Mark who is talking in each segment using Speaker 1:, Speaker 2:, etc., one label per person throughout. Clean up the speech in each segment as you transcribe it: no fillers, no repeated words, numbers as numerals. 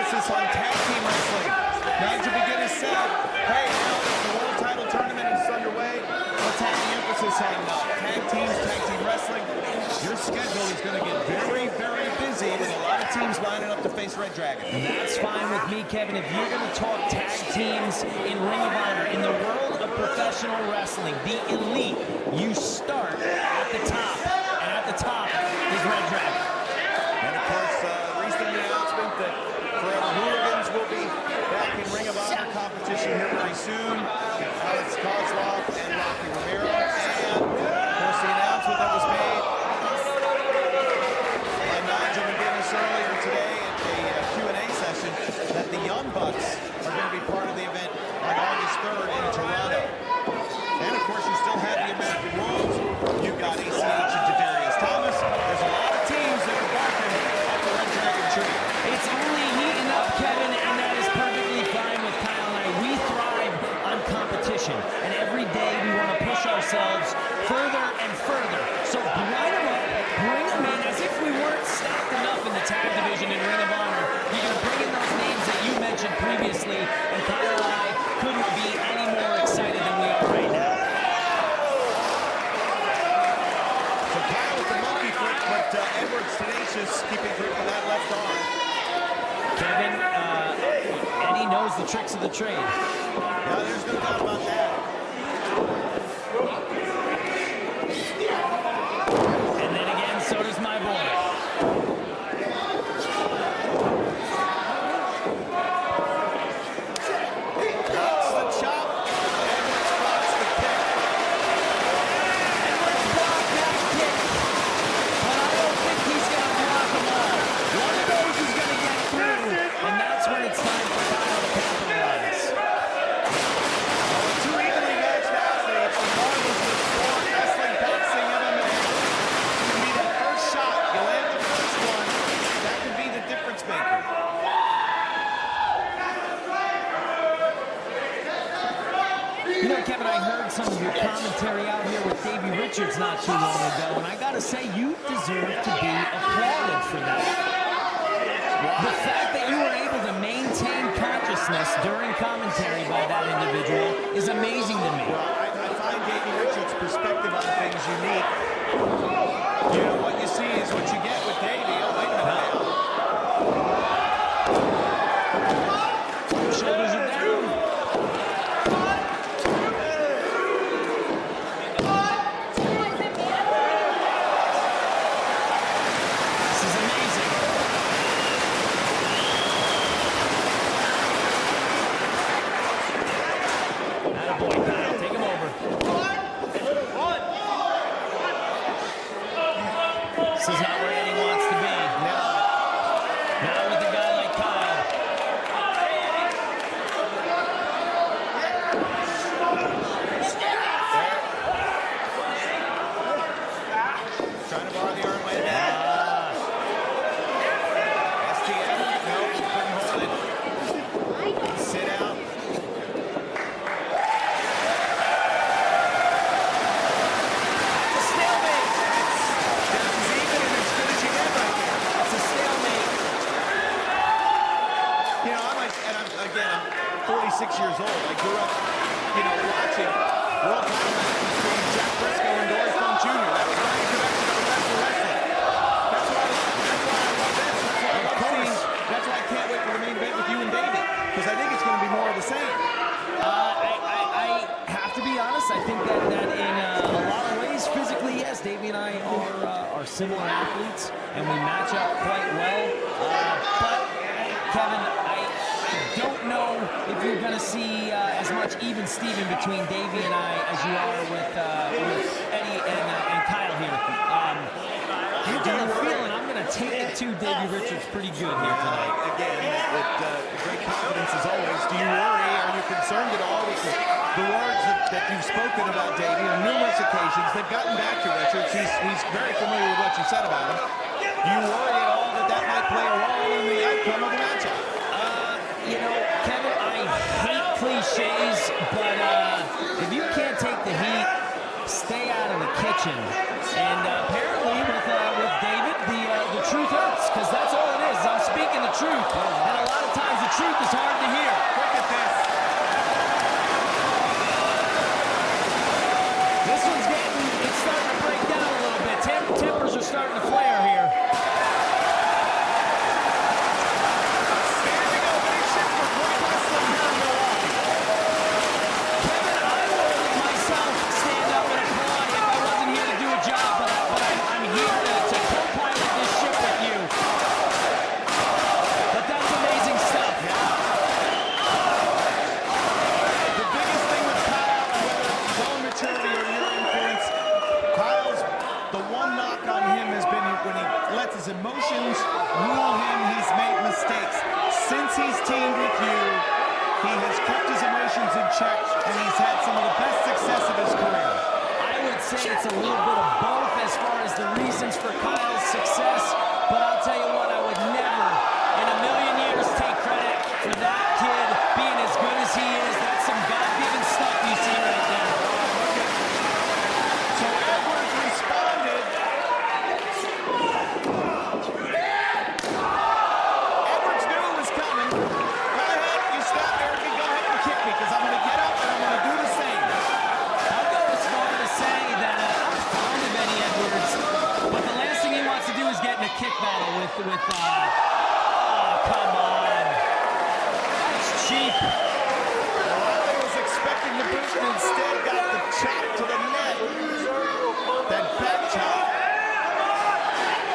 Speaker 1: emphasis on tag team wrestling. Nigel McGuinness said, hey, now that the World Title Tournament is underway, let's have the emphasis on tag teams, tag team wrestling. Your schedule is going to get very, very busy with a lot of teams lining up to face Red Dragon.
Speaker 2: That's fine with me, Kevin. If you're going to talk tag teams in Ring of Honor, in the world of professional wrestling, the elite, you start at the top, and at the top is Red Dragon.
Speaker 1: And of course, recent announcement that Forever Hooligans will be back in Ring of Honor competition here very soon. Alex Kozlov and Rocky Romero. And of course, the announcement that was made by Nigel McGuinness earlier today at the Q&A session that the Young Bucks are going to be part of the event on August 3rd in Toronto. And of course, you still have the American Wolves. You've got ACH and Jadarius Thomas. There's a lot of teams that are barking at the Red Dragon tree.
Speaker 2: It's only heating up, Kevin, and that is perfectly fine with Kyle and I. We thrive on competition, and every day we want to push ourselves further and further. So line them up, bring them in as if we weren't stacked enough in the tag division in Ring of Honor. You're going to bring in those names that you mentioned previously, and Kyle and I couldn't be any more excited than we are right now.
Speaker 1: So Kyle with the monkey flip, but Edwards tenacious, keeping grip of that left arm.
Speaker 2: Kevin, Eddie knows the tricks of the trade.
Speaker 1: Yeah, there's no doubt about that.
Speaker 2: And then again, so does my boy.
Speaker 1: Blocks the chop. Edwards blocks the kick.
Speaker 2: Edwards blocked that kick, but I don't think he's going to block them all. One of those is going to get through, and that's when it's time for Kyle to capitalize.
Speaker 1: Two evenly matched athletes, regardless of sport, wrestling, boxing, MMA. It can be that first shot. You land the first one. That could be the difference maker.
Speaker 2: You know, Kevin, I heard some of your commentary out here with Davey Richards not too long ago, and I got to say, you deserve to be applauded for that. The fact that you were able to maintain consciousness during commentary by that individual is amazing to me.
Speaker 1: Well, I find Davey Richards' perspective on things unique. You know, what you see is what you get with Davey. Oh, wait a minute now.
Speaker 2: Shoulders are down. This is amazing. Attaboy, Kyle. Take him over. This is not where Eddie wants to be. Not with a guy like Kyle.
Speaker 1: Trying to borrow the arm way back. STM, no, couldn't hold it. Sit out.
Speaker 2: Stalemate.
Speaker 1: That's as even and as good as you get right there.
Speaker 2: It's a stalemate.
Speaker 1: You know, I'm 46 years old. I grew up, you know, watching World Title matches between Jack Briscoe and Dory Funk Jr. That was my introduction to professional wrestling. That's why I love this. That's why I can't wait for the main event with you and Davey, because I think it's going to be more of the same.
Speaker 2: I have to be honest. I think that in a lot of ways, physically, yes, Davey and I are similar athletes, and we match up quite well. But Kevin, I don't know if you're going to see as much even Steven between Davey and I as you are with Eddie and Kyle here. I got a feeling I'm going to take it to Davey Richards pretty good here tonight.
Speaker 1: Again, with great confidence as always. Do you worry? Are you concerned at all with the words that you've spoken about Davey on numerous occasions? They've gotten back to Richards. He's very familiar with what you said about him. Do you worry at all that might play a role in the outcome of the matchup?
Speaker 2: You know, Kevin, I hate cliches, but if you can't take the heat, stay out of the kitchen. And apparently with David, the truth hurts, because that's all it is. I'm speaking the truth. And a lot of times the truth is hard to hear.
Speaker 1: Look at this.
Speaker 2: This one's it's starting to break down a little bit. Tempers are starting to flare here.
Speaker 1: Standing ovation for pro wrestling here in Milwaukee.
Speaker 2: Kevin, I would myself stand up and applaud if I wasn't here to do a job, but I'm here to co-pilot this ship with you. But that's amazing stuff.
Speaker 1: The biggest thing with Kyle, whether it's his own maturity or your influence, Kyle's, the one knock on him has been when he lets his emotions rule him, he's made mistakes. Since he's teamed with you, he has kept his emotions in check, and he's had some of the best success of his career.
Speaker 2: I would say it's a little bit of both as far as the reasons for Kyle's success, but I'll tell you what, I would never in a million years take credit for that kid being as good as he is. That's some God-given stuff you see right there.
Speaker 1: So Edwards responded. Edwards knew it was coming. Go ahead, you stop there and go ahead and kick me, because I'm going to get up and I'm going to do the same.
Speaker 2: I'll go as far to say that I'm fond of Eddie Edwards, but the last thing he wants to do is get in a kick battle with oh, come on. That's cheap.
Speaker 1: O'Reilly was expecting the boot and instead got the chop to the neck. That back chop.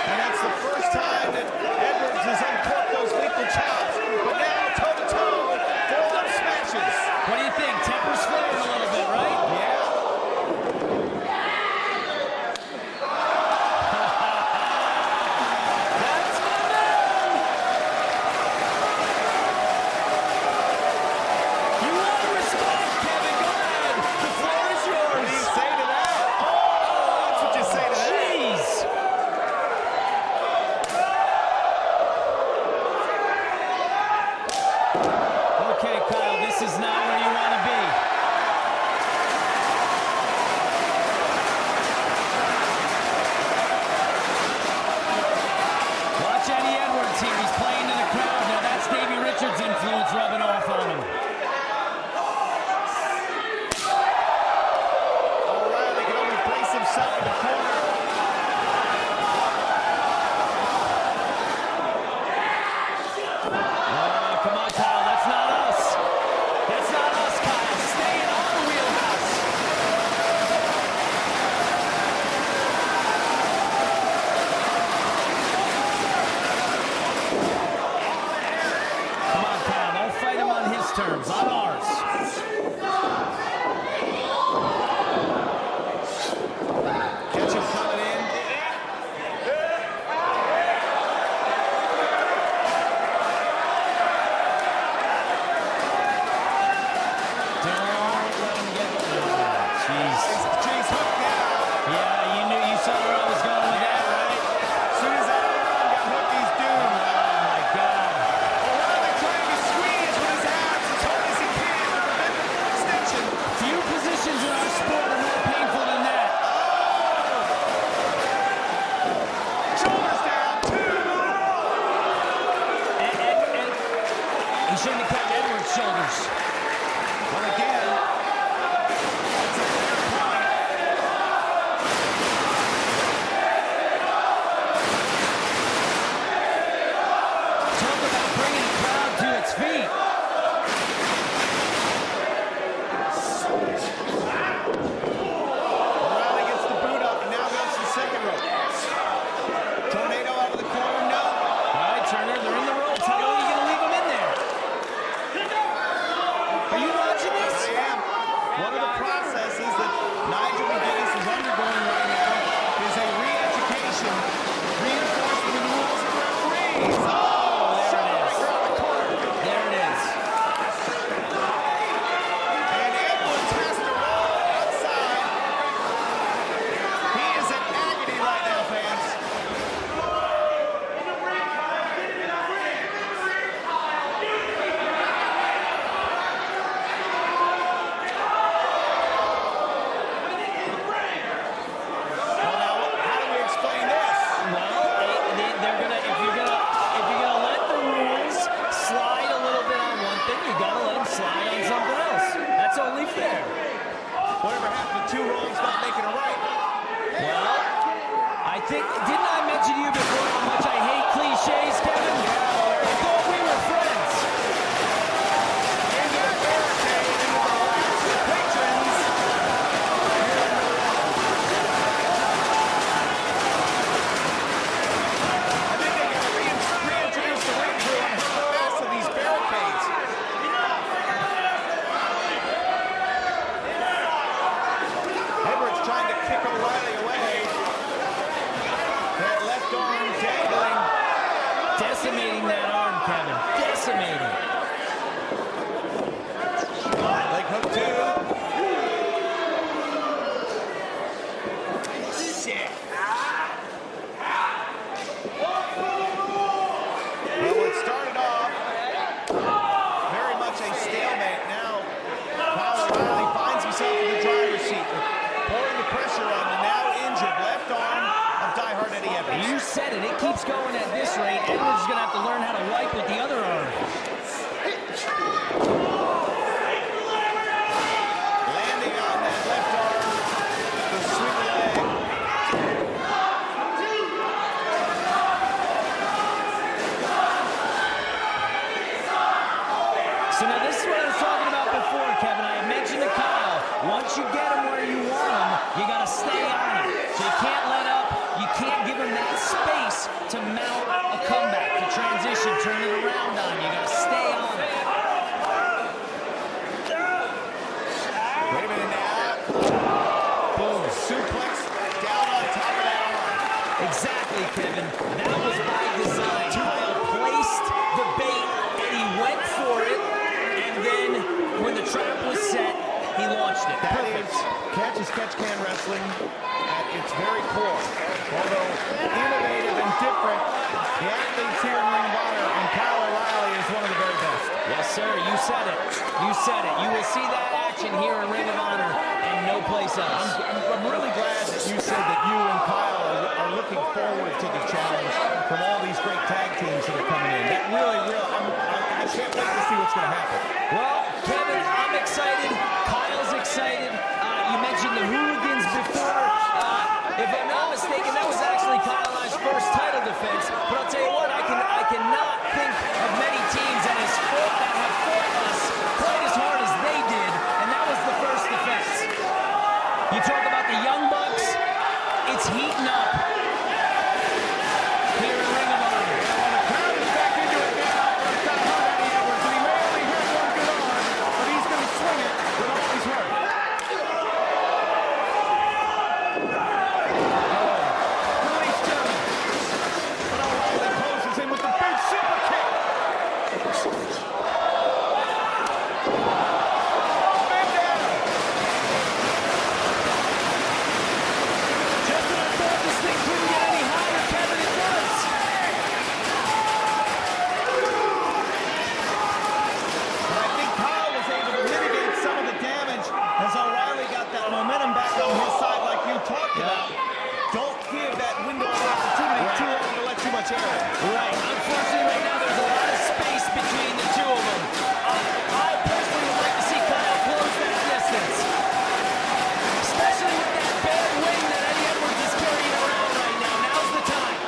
Speaker 1: And that's the first time that Edwards has uncorked those lethal chops. But now toe-to-toe, full-up smashes.
Speaker 2: What do you think? Tempers flaring a little bit, right?
Speaker 1: Yeah.
Speaker 2: That's my man! You want to respond, Kevin? Go ahead. The floor is
Speaker 1: What do you
Speaker 2: yours.
Speaker 1: say to that? Oh, that's what you say to that.
Speaker 2: Jeez. Okay, Kyle, this is not where you want to be. Watch Eddie Edwards here. He's playing to the crowd. Now that's Davey Richards' influence rubbing off on him.
Speaker 1: O'Reilly can only place himself in the corner.
Speaker 2: Oh, come on, Kyle. That's not us. That's not us, Kyle. Stay in our wheelhouse. Come on, Kyle. Don't fight him on his terms, on ours.
Speaker 1: Catch him coming in.
Speaker 2: Don't let him get jeez.
Speaker 1: Chase hook now.
Speaker 2: Yeah, you saw where I was going with that, right?
Speaker 1: As soon as that arm got hooked, he's doomed.
Speaker 2: Oh, my God.
Speaker 1: O'Reilly trying to squeeze with his abs as hard as he can to prevent the extension.
Speaker 2: Few positions in our sport are more painful than that.
Speaker 1: Shoulders down, two.
Speaker 2: And he shouldn't have kept Edwards' shoulders.
Speaker 1: Well, again, that's a fair point.
Speaker 2: Talk about bringing a crowd to its feet.
Speaker 1: O'Reilly gets the boot up and now goes to the second rope. Tornado out of the corner, no.
Speaker 2: All right, Turner, they're in the ropes. How long are you going to leave them in there? Are you watching this?
Speaker 1: I am. One of the processes that Nigel McGuinness is undergoing right now is a re-education, reinforcing the rules of referees. Oh,
Speaker 2: there it is.
Speaker 1: Around the corner.
Speaker 2: There it is.
Speaker 1: And Edwards has to roll outside. He is in agony right now, fans.
Speaker 2: think, didn't I mention to you before how much I hate cliches, Kevin? I thought we were friends.
Speaker 1: Into the barricade, into the last patrons. I think they got to reintroduce the ring crew on how fast of these barricades. Edwards trying to kick O'Reilly away. That left arm dangling.
Speaker 2: Decimating that arm, Kevin. Decimating.
Speaker 1: Leg hook two. Shit. Well, it started off very much a stalemate. Now, Kyle O'Reilly finds himself in the driver's seat, pouring the pressure on the now injured left arm of diehard Eddie Evans.
Speaker 2: You said it. It keeps going at this rate. Edwards is going to have to learn how to wipe with the other arm.
Speaker 1: Landing on that left arm, the sweep leg.
Speaker 2: So now this is what I was talking about before, Kevin. I had mentioned to Kyle, once you get him where you want him, you got to stay on him. So you can't let up. You can't give him that space to mount a comeback, to transition, turn it around on you. You got to stay on it.
Speaker 1: Wait a minute now. Boom. Suplex down on top of that arm.
Speaker 2: Exactly, Kevin. That was by design. Kyle placed the bait, and he went for it. And then, when the trap was set, he launched it.
Speaker 1: That is catch-as-catch-can wrestling at its very core. Although innovative and different, the athletes here in Ring of Honor, and Kyle O'Reilly is one of the very best.
Speaker 2: Yes, sir. You said it. You said it. You will see that action here in Ring of Honor and no place else.
Speaker 1: I'm really glad that you said that you and Kyle are looking forward to the challenge from all these great tag teams that are coming in. That really, I can't wait to see what's going to happen.
Speaker 2: Well, Kevin, I'm excited. Kyle's excited. You mentioned the Hooligans before. If I'm not mistaken, that was actually Kyle and I's first title defense. But I'll tell you what, I cannot think of many teams that have fought us quite as hard as they did, and that was the first defense. You talk about the Young Bucks, it's heating up here in Ring of Honor.
Speaker 1: The crowd is back into it now. It's got hurt Eddie Edwards, and he may only have one good arm, but he's going to swing it with all he's hurt. Release German. But O'Reilly closes in with the big super kick. Man down.
Speaker 2: Just when I thought this thing couldn't get any higher, Kevin, it does.
Speaker 1: And I think Kyle was able to mitigate some of the damage as O'Reilly got that momentum back on his side like you talked about. Don't give that window of opportunity too long to let too much air in.
Speaker 2: Right. Unfortunately, right now, there's a lot of space between the two of them. I personally would like to see Kyle close that distance. Especially with that bad wing that Eddie Edwards is carrying around right now. Now's the time.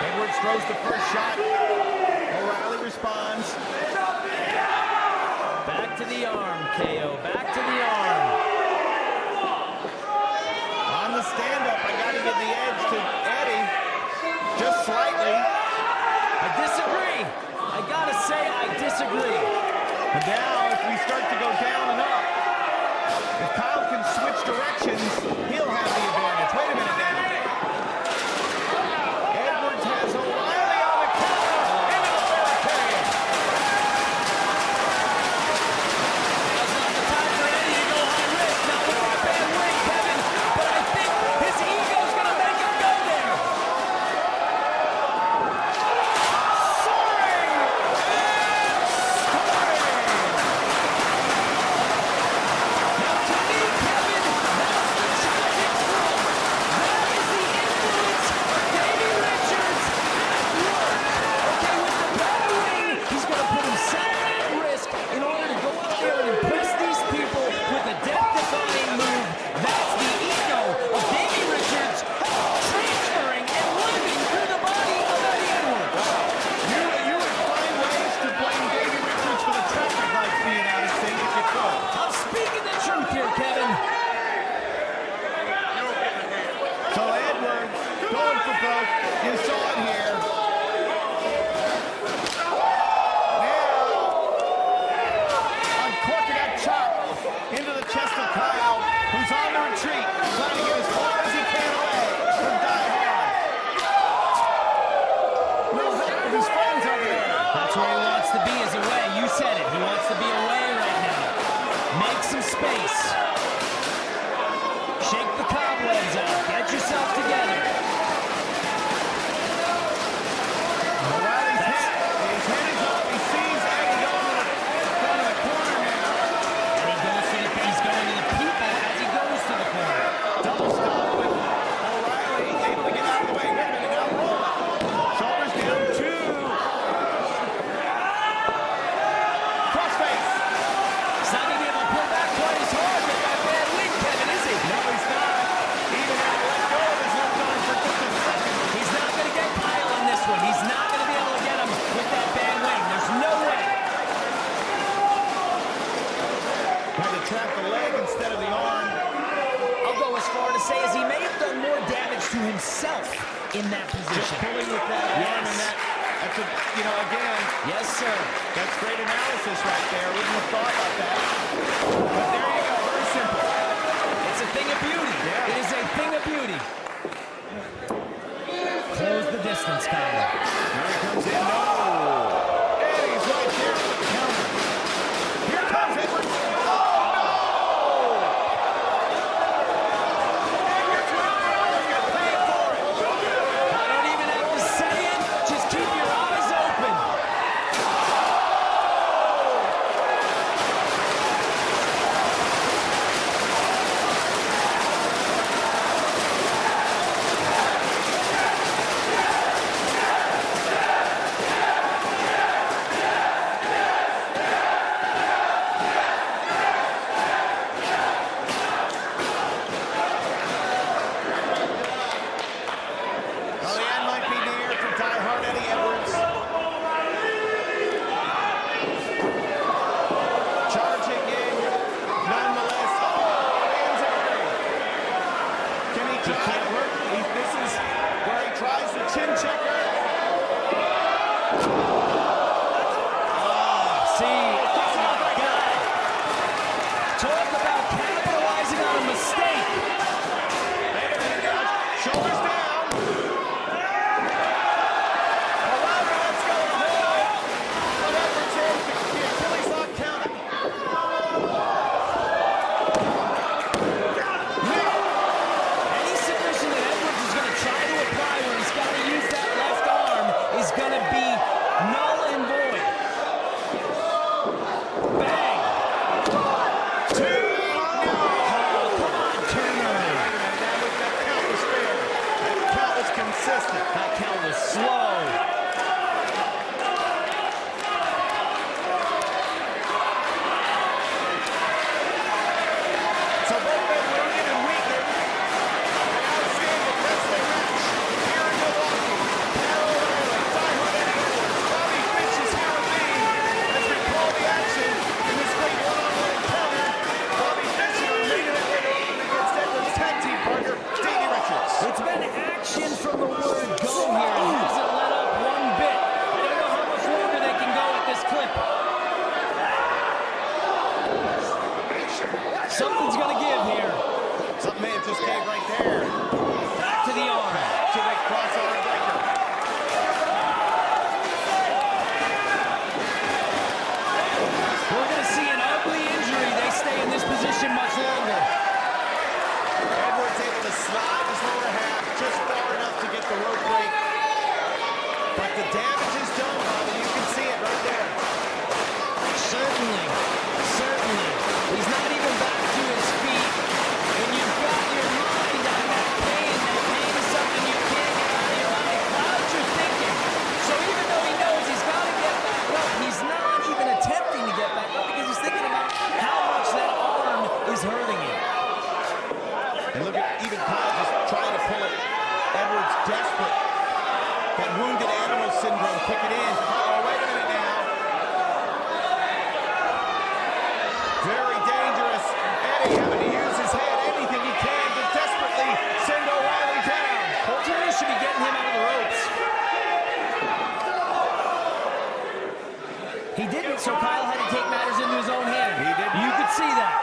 Speaker 1: Edwards throws the first shot. O'Reilly responds.
Speaker 2: Back to the arm, KO. Back to the arm.
Speaker 1: On the stand-up, I got to give the edge to Eddie. Just slightly.
Speaker 2: I disagree. I gotta say, I disagree.
Speaker 1: And now, if we start to go down and up, if Kyle can switch directions, he'll have the advantage. Wait a minute now. Edwards has O'Reilly on the counter into the barricade.
Speaker 2: Now's not the time for Eddie to go high risk. Not with that bad wing, Kevin. But I think his ego's gonna make him go there.
Speaker 1: Soaring and scoring.
Speaker 2: Now, to me, Kevin, that's the tragic truth. That is That's where he wants to be, is away. You said it. He wants to be away right now. Make some space. Shake the cobwebs out. Get yourself together.
Speaker 1: O'Reilly's hit. His head is up. He sees Eddie going to the corner now.
Speaker 2: And he's going to the people as he goes to the corner.
Speaker 1: Double stop with O'Reilly able to get out of the way. Wait a minute now. Roll. Shoulders down, 2. Crossface.
Speaker 2: He's not going to be able to pull back quite as hard with that bad wing, Kevin, is he?
Speaker 1: No, he's not. Even had to let go of his left arm for just a second.
Speaker 2: He's not going to get Kyle on this one. He's not going to be able to get him with that bad wing. There's no way.
Speaker 1: Had to trap the leg instead of the arm.
Speaker 2: I'll go as far to say as he may have done more damage to himself in that
Speaker 1: Just
Speaker 2: position.
Speaker 1: pulling with that arm and that's a, you know, again,
Speaker 2: Yes, sir.
Speaker 1: that's great analysis right there. Wouldn't have thought about that. But there you go, very simple.
Speaker 2: It's a thing of beauty.
Speaker 1: Yeah.
Speaker 2: It is a thing of beauty. Close the distance, Kyle.
Speaker 1: Here he comes in, no. And he's right there with the counter. Here comes Edwards. Oh, no! Edwards went down, he's going to pay for it.
Speaker 2: I don't even have to say it. Just keep your eyes open.
Speaker 1: Well, the end might be near for diehard Eddie Edwards. Charging in, nonetheless. Oh, hands early. Can he can't work? This is where he tries the chin checker.
Speaker 2: See, oh my God. Talk about capitalizing on a mistake.
Speaker 1: Wait a minute now. Shoulders down. O'Reilly, let's go. Hold. But Edwards in. The Achilles lock counter.
Speaker 2: Any submission that Edwards is going to try to apply where he's got to use that left arm is going to be null and void. Bang.
Speaker 1: 2. No.
Speaker 2: Oh, come on, Turner.
Speaker 1: Now with that count was fair. That count was consistent.
Speaker 2: That count was slow.
Speaker 1: So both men wounded and weakened. An outstanding wrestling match here in Milwaukee. Pat O'Reilly, diehard Eddie Edwards, Bobby Fish is here with me as we call the action in this great one-on-one encounter. Bobby Fish in our main event against Edwards' tag team partner, Davey Richards.
Speaker 2: It's been action from the word go here. It hasn't let up one bit. I don't know how much longer they can go at this clip. Something's going to give here.
Speaker 1: Something may have just came right there.
Speaker 2: Back to the arm.
Speaker 1: To the cross-arm breaker.
Speaker 2: We're going to see an ugly injury. They stay in this position much longer.
Speaker 1: Edwards able to slide his lower half just far enough to get the rope break. But the damage is done, Bobby. You can see it right there.
Speaker 2: Certainly. Certainly. He's not even back to his feet. And you've got your mind on that pain. That pain is something you can't get out of your mind. Clouds you're thinking. So even though he knows he's got to get back up, he's not even attempting to get back up because he's thinking about how much that arm is hurting him.
Speaker 1: And look at even Kyle just trying to pull it. Edwards desperate. That wounded animal syndrome. Kick it in. Oh, wait a minute now. Very dangerous. Eddie having to use his head, anything he can to desperately send O'Reilly down.
Speaker 2: Turner should be getting him out of the ropes. He didn't, so Kyle had to take matters into his own hand.
Speaker 1: He did
Speaker 2: You
Speaker 1: not.
Speaker 2: could see that.